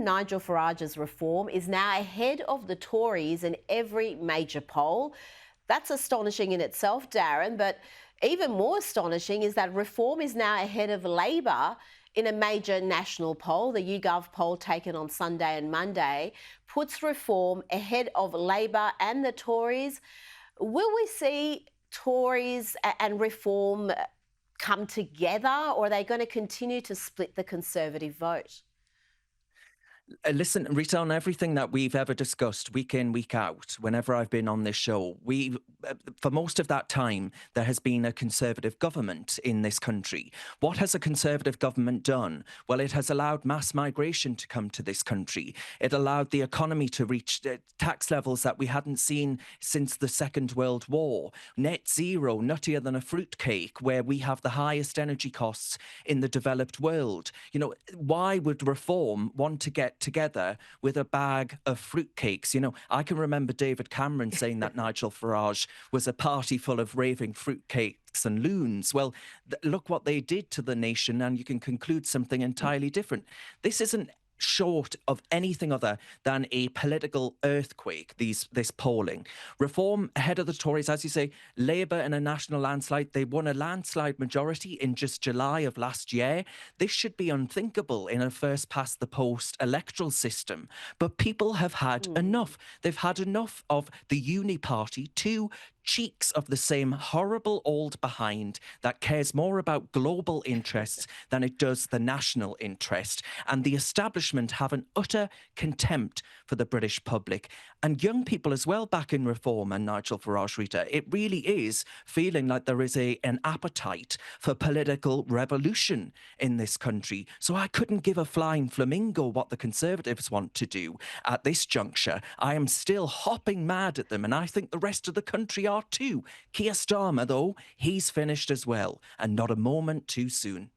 Nigel Farage's reform is now ahead of the Tories in every major poll. That's astonishing in itself, Darren, but even more astonishing is that reform is now ahead of Labor in a major national poll. The YouGov poll taken on Sunday and Monday puts reform ahead of Labor and the Tories. Will we see Tories and reform come together, or are they going to continue to split the Conservative vote? Listen, Rita, on everything that we've ever discussed, week in, week out, whenever I've been on this show, for most of that time, there has been a Conservative government in this country. What has a Conservative government done? Well, it has allowed mass migration to come to this country. It allowed the economy to reach tax levels that we hadn't seen since the Second World War. Net zero, nuttier than a fruitcake, where we have the highest energy costs in the developed world. You know, why would reform want to get together with a bag of fruitcakes? You know, I can remember David Cameron saying that Nigel Farage was a party full of raving fruitcakes and loons. Well, look what they did to the nation, and you can conclude something entirely different. This isn't short of anything other than a political earthquake, this polling. Reform ahead of the Tories, as you say, Labour in a national landslide. They won a landslide majority in just July of last year. This should be unthinkable in a first past the post electoral system. But people have had enough. They've had enough of the uni party, two cheeks of the same horrible old behind that cares more about global interests than it does the national interest. And the establishment have an utter contempt for the British public. And young people as well back in Reform and Nigel Farage, Rita. It really is feeling like there is an appetite for political revolution in this country. So I couldn't give a flying flamingo what the Conservatives want to do at this juncture. I am still hopping mad at them, and I think the rest of the country are too. Keir Starmer, though, he's finished as well, and not a moment too soon.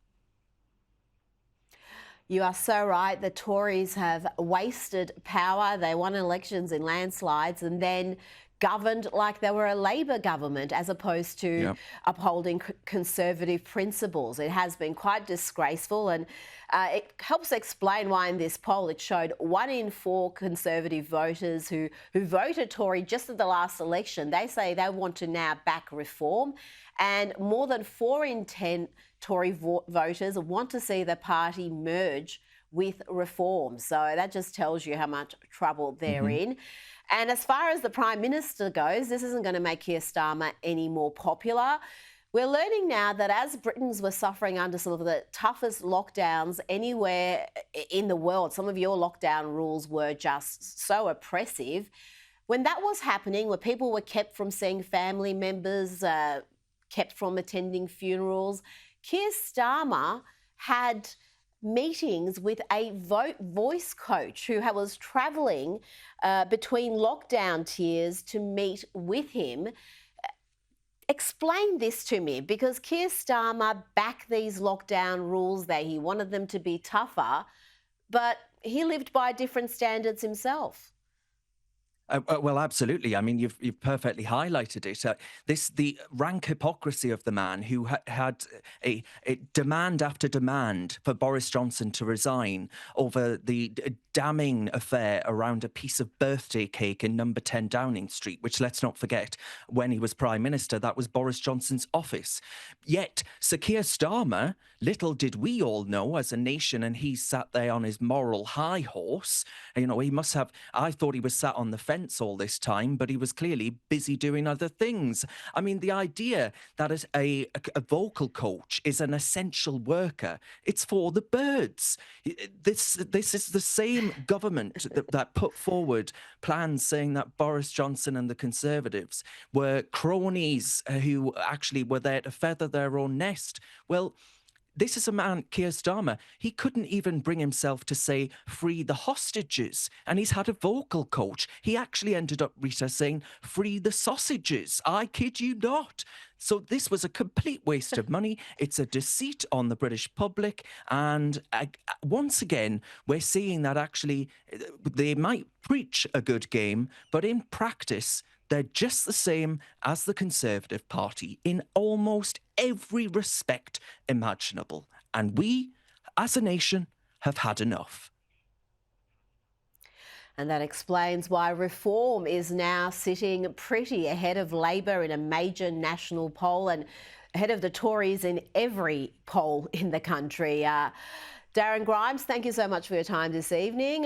You are so right. The Tories have wasted power. They won elections in landslides and then governed like they were a Labor government as opposed to upholding conservative principles. It has been quite disgraceful, and it helps explain why in this poll it showed 1 in 4 Conservative voters who voted Tory just at the last election, they say they want to now back reform, and more than 4 in 10 Tory voters want to see the party merge with reform. So that just tells you how much trouble they're in. And as far as the Prime Minister goes, this isn't going to make Keir Starmer any more popular. We're learning now that as Britons were suffering under some of the toughest lockdowns anywhere in the world, some of your lockdown rules were just so oppressive. When that was happening, where people were kept from seeing family members, kept from attending funerals, Keir Starmer had meetings with a voice coach who was travelling between lockdown tiers to meet with him. Explain this to me, because Keir Starmer backed these lockdown rules, that he wanted them to be tougher, but he lived by different standards himself. Well, absolutely. I mean, you've perfectly highlighted it. The rank hypocrisy of the man who had a demand after demand for Boris Johnson to resign over the damning affair around a piece of birthday cake in number 10 Downing Street, which, let's not forget, when he was Prime Minister, that was Boris Johnson's office. Yet, Sir Keir Starmer, little did we all know as a nation, and he sat there on his moral high horse. You know, he must have, I thought he was sat on the fence all this time, but he was clearly busy doing other things. I mean, the idea that a vocal coach is an essential worker, it's for the birds. This is the same government that put forward plans saying that Boris Johnson and the Conservatives were cronies who actually were there to feather their own nest. Well, this is a man, Keir Starmer, he couldn't even bring himself to say, free the hostages. And he's had a vocal coach. He actually ended up, Rita, saying, free the sausages. I kid you not. So this was a complete waste of money. It's a deceit on the British public. And once again, we're seeing that actually they might preach a good game, but in practice, they're just the same as the Conservative Party in almost every respect imaginable. And we, as a nation, have had enough. And that explains why Reform is now sitting pretty ahead of Labor in a major national poll and ahead of the Tories in every poll in the country. Darren Grimes, thank you so much for your time this evening.